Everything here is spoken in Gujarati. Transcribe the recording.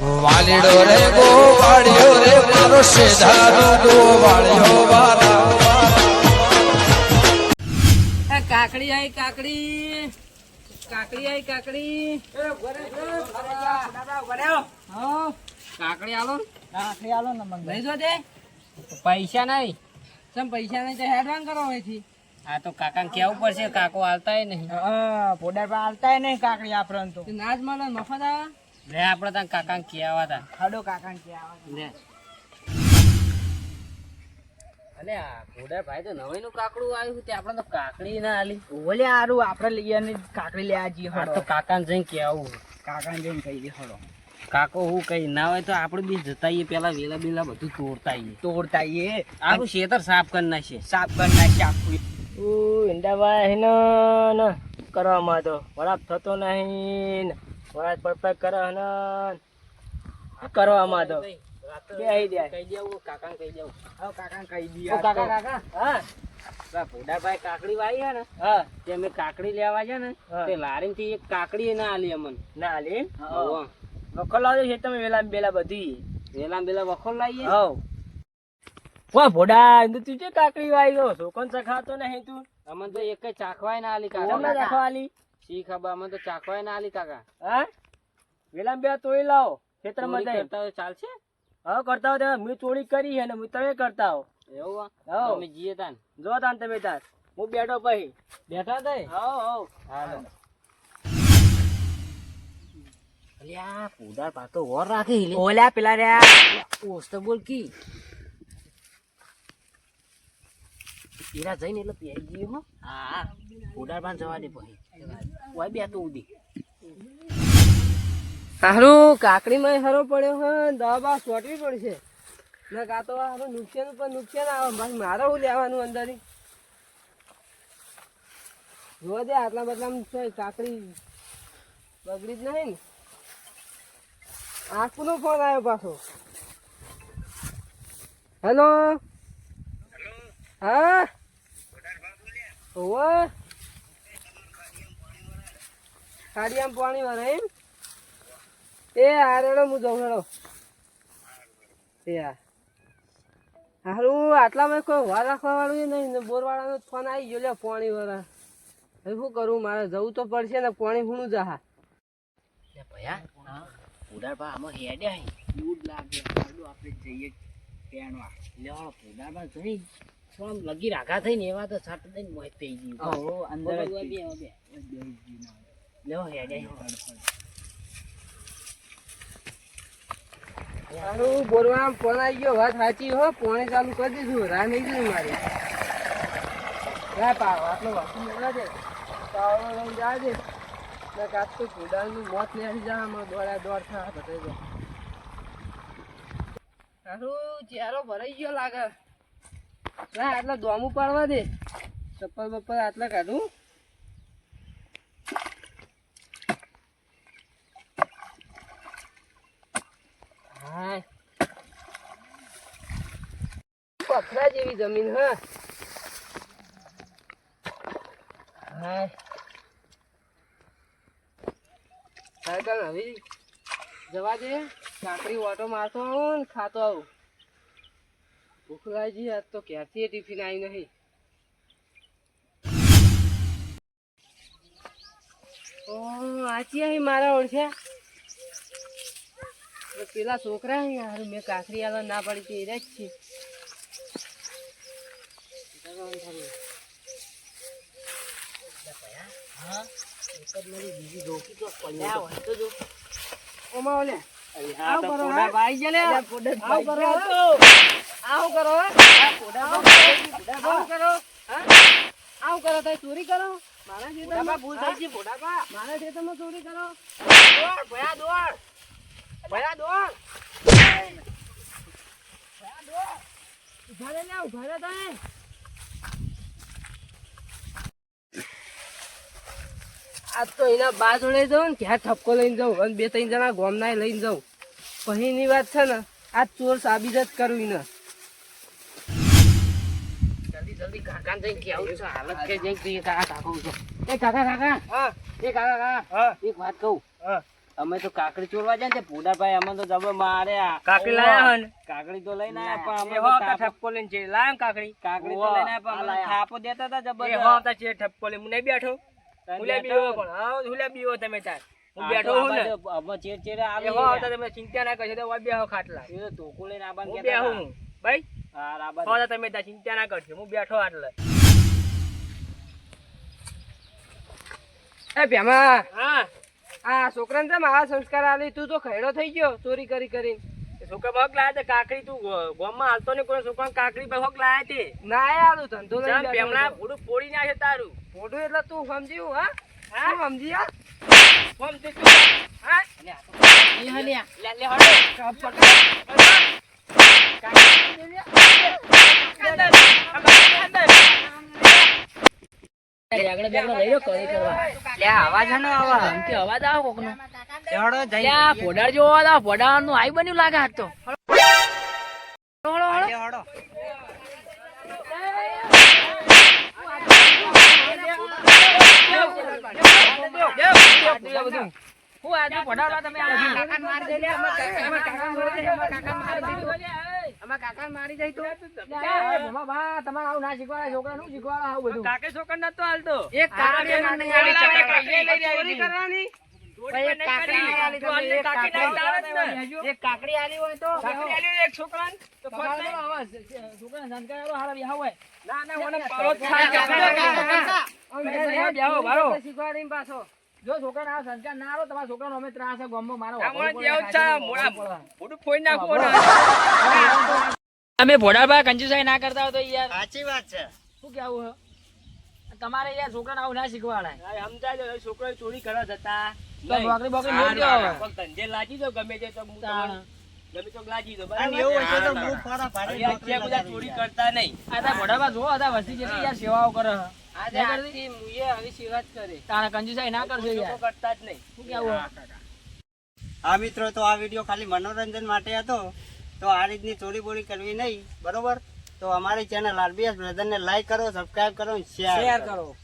વાલીડો રે ગો વાળ્યો રે મારો શેધાનો ગો વાળ્યો વાળા કાકડી આઈ કાકડી કાકડી આઈ કાકડી કાકડી આલો ને લઈ જો દે પૈસા નહીં સમ પૈસા નહીં તો હેડવાન કરો અહીંથી આ તો કાકા કેવું પડશે કાકો હાલતાય નહીં પોડા પર હાલતાય નહીં કાકડી આપણને તો ના જ મળે મફત આવે લે આપડે ત્યાં કાકા કેવા હતા ખાડો કાકા કે આવે લે અલે આ ઘોડા ભાઈ તો નવાઈ નું કાકડું આવ્યું તે આપણે તો કાકડી ના આલી ઓલે આરું આપણે લઈ આને કાકડી લેવા જઈએ આ તો કાકાને જઈને કેવું કાકાને જઈને કહી દે હળો કાકો હું કઈ ના હોય તો આપણે બી જતાઈએ પેલા વેલા બેલા બધું તોડતા એ આપણું ખેતર સાફ કરી નાખીએ સાફ કરી નાખી આખું ઈંડાભાઈ ને કરવામાં તો વરાપ થતો નહીં વરાપ પરફેક્ટ કરે ને કરવામાં તો કહી દેવું કાકાને કહી દેવું હા કાકાને કહી દઈએ કાકા કાકા હા ભોડાભાઈ કાકડી વાવી હે ને હા તે અમે કાકડી લેવા છે ને તે લારીન થી એક કાકડી ના આલી અમને ના લે હોવ. વખો લાવજો છે તમે વેલા બેલા બધી વેલા બેલા વખોલ લાવીએ હવ વાહ ભોડા તું છે કાકડી વાઈ ગયો છોકન ખાતો નહીં તું અમને તો એક ચાખવાય ના આલી કોને કાકા રાખવાલી શી ખબર અમને તો ચાખવાય ના આલી કાકા હા વેલા બે તોડી લાવો ખેતરમાં ચોરી જઈ કરતા હોય ચાલશે હા કરતા હોય મેં ચોરી કરી છે ને હું તમે કરતા હો એવું હોવ. અમે જીએ તાન જો તાન તમે તાર હું બેઠો પછી બેઠા થાય હવ હવ હાલો અલ્યા પૂડા પાતો વર રાખી લે ઓલા પેલા રહ્યા ઓસ તો બોલ કી ઈરા જઈને એટલે પીઆઈ ગયો હો હા પૂડા પાન જવા દે પછી ઓય બે તો ઉડી હારું કાકડી માં હરો પડ્યો હે દવા સોટવી પડશે ના કા તો આ નુકસાન ઉપર નુકસાન આવે ભાઈ મારે હું લેવાનું અંદર જોવા દે આટલા બદલા કાકડી બગડી જ નહીં ને આખુનો ફોન આવ્યો પાછો હેલો હા ઓવા ખાડિયામાં પાણી વાળા એમ એ હારેડો હું જઉં હેડો એ હારું આટલામાં કોઈ વાર રાખવા વાળું નહીં ને બોર વાળાનો ફોન આવી ગયો લે પાણી વાળા હવે શું કરું મારે જવું તો પડશે ને પાણી હુણું જહા ભયા પુડારબા આમાં હેડ્યા દૂધ લાગે આપણે જઈએ પેણવા લેવા પુડારબા જઈ પણ લગી રાખા થઈને એવા તો છટ દઈને મોય થઈ ગયું અંદર લેવા હેડ્યા સારું બોલવા ફોન આવી ગયો વાત સાચી હો પોણે ચાલુ કરી દીધું રાહ નહીં જોઈ મારી આટલો વાસુ મોકલા દે પાવડો લઈને જા દે કાચ તો ઘોડાનું મોત ને આવી જા દોડા દોડ થા બધા સારું ચહેરો ભરાઈ ગયો લાગે ના આટલા દોમું પાડવા દે ચપ્પલ બપ્પલ આટલા કાઢું હા પથરા જેવી જમીન હા હા સાયકલ હવે જવા દે કાકડી ઓટો મારતો આવું ને ખાતો આવું ભૂખ લાગી આજ તો ક્યારથી ટિફિન આવી નહીં ઓ આચી અહીં મારા ઓળખ્યા પેલા છોકરા યાર મેં કાકડી આલો ના પડી તે જ છે હા એક જ મારી બીજી રોકી તો પડ્યા હોય તો જો ઓમાં ઓલે આવ કરો ભાઈ જલે આવ કરો આવ કરો આવ કરો આવ કરો તઈ ચોરી કરો મારા ખેતરમાં ભૂલ થઈ છે બોડાબા મારા ખેતરમાં ચોરી કરો દોડ ભયા દોડ ભયા દોડ ભયા દોડ ઉભા રે તઈ આજ તો એના બા જોડે જાઉં ને ત્યાં ઠપકો લઈને જાઉં અને બે ત્રણ જણા ગોમના લઈને જાઉં પહીની વાત છે ને આજ ચોર સાબિત જ કરવી ને જલ્દી જલ્દી કાકા જઈને કેવું છે હાલત કઈ જઈને કાકા કાકા એ કાકા કાકા હા એ કાકા કાકા એક વાત કહું અમે તો કાકડી ચોરવા જાય ને ભોડાભાઈ અમે તો જબર મારે કાકડી લાયા હન કાકડી તો લઈને આયા પણ એ અમે હો તો તા ઠપકો લઈને છે લાયા કાકડી કાકડી તો લઈને આયા પણ અમને થાપો દેતા હતા એ જબર હો તા છે ઠપકો લઈને હું નહીં બેઠો હુલે બીવો પણ હા હુલે બીવો તમે તાર હું બેઠો હું ને અમે ચેડચેડે એ આવી હો તા તમે ચિંતા ના કરશો તો વા બેહો ખાટલા એ તો ધોકો લઈને આબાન હું કહેતા બેહું હું ભાઈ હા હો રાબા તા તમે તાર ચિંતા ના કરશો હું બેઠો આટલે એ ભેમા હા આ છોકરાને તો મારા સંસ્કાર આલી તું તો ખૈડો થઈ ગયો ચોરી કરી કરી છોકરા ભગ લાયા તે કાકડી તું ગામમાં હાલતો ને કોઈ છોકરા કાકડી ભગ લાયા તે ના આલું ધંધો લઈને જામ બેઠો પેમણા હતો. ફોડું ફોડી નાખે તારું મોઢું એટલે તું સમજ્યું હા હા? તું સમજી હા ફોમ તે તું હા એ હલ્યા લે લે હડો આગળ બેગડો લઈ લો કરી કરવા લે આવાજ હનો આવા આમ કે અવાજ આવે કોકનો લેવડો જઈ લ્યા ભોડાર જેવો અવાજ આવે ભોડારનું આઈ બન્યું લાગે હાથ તો હડો હું આજે ભોડાર તમે આ કાકાને મારી દે લે અમાર કાકાને મારી દે અમાર કાકાને મારી દે તો ભેમા બા તમારે આવું ના શીખવાડે છોકરાનું શીખવાડે આવું બધું કાકે છોકર નતો હાલતો એક કાકડી આ નહીં બે આલી ચોરી ચક્કર. ચોરી કરવાની એક કાકડી નહીં આલી તું તમે, આલી એક કાકડી કાકડી ના તાર જ ને. એક કાકડી આલી હોય તો કાકડી આલી એક છોકરાને તો ખોટ નહીં. છોકરા સંસ્કાર આલો હારા બેહા હોય ના ના મને પાડો જ થાય. શીખવાડીને પાછો જો છોકરા આ સંસ્કાર ના આલો તમારા છોકરાનો અમે ત્રાસ છે ગામમાં મારો આમાં જેવું છે મોડા મોઢું ફોડી નાખો ને. અમે ભોડાભાઈ કંજુસાઈ ના કરતા હોય તો યાર સાચી વાત છે શું કેવું હે? તમારે યાર છોકરાને આવું ના શીખવાડાય આ સમજાય છે, છોકરાએ ચોરી કરવા જતા તો નહીં. નોકરી બોકરી હા, મેળજો હવે. કોક ધંધે લાગી દો ગમે તે તો હું તાણ. તમને ગમે તો લાગી દો અને બરાબર? એવું હશે તો હા, હું ફોડા પાડી હવે આ છે બધા ચોરી કરતા નહીં. આ તા ભોડાભાઈ જોવો આ તા વસ્તી જેટલી યાર સેવાઓ કરે હે. આજે આજથી મુએ આવી સેવા જ કરી તારા કંજુસાઈ ના કરશો લોકો યાર કરતા જ નહીં. શું કેવું હે? હા મિત્રો, તો આ વિડીયો ખાલી મનોરંજન માટે હતો. તો આ રીતની ચોરી બોરી કરવી નહીં, બરોબર? તો અમારી ચેનલ RBS બ્રધરને લાઈક કરો, સબસ્ક્રાઇબ કરો, શેર શેર કરો. કરો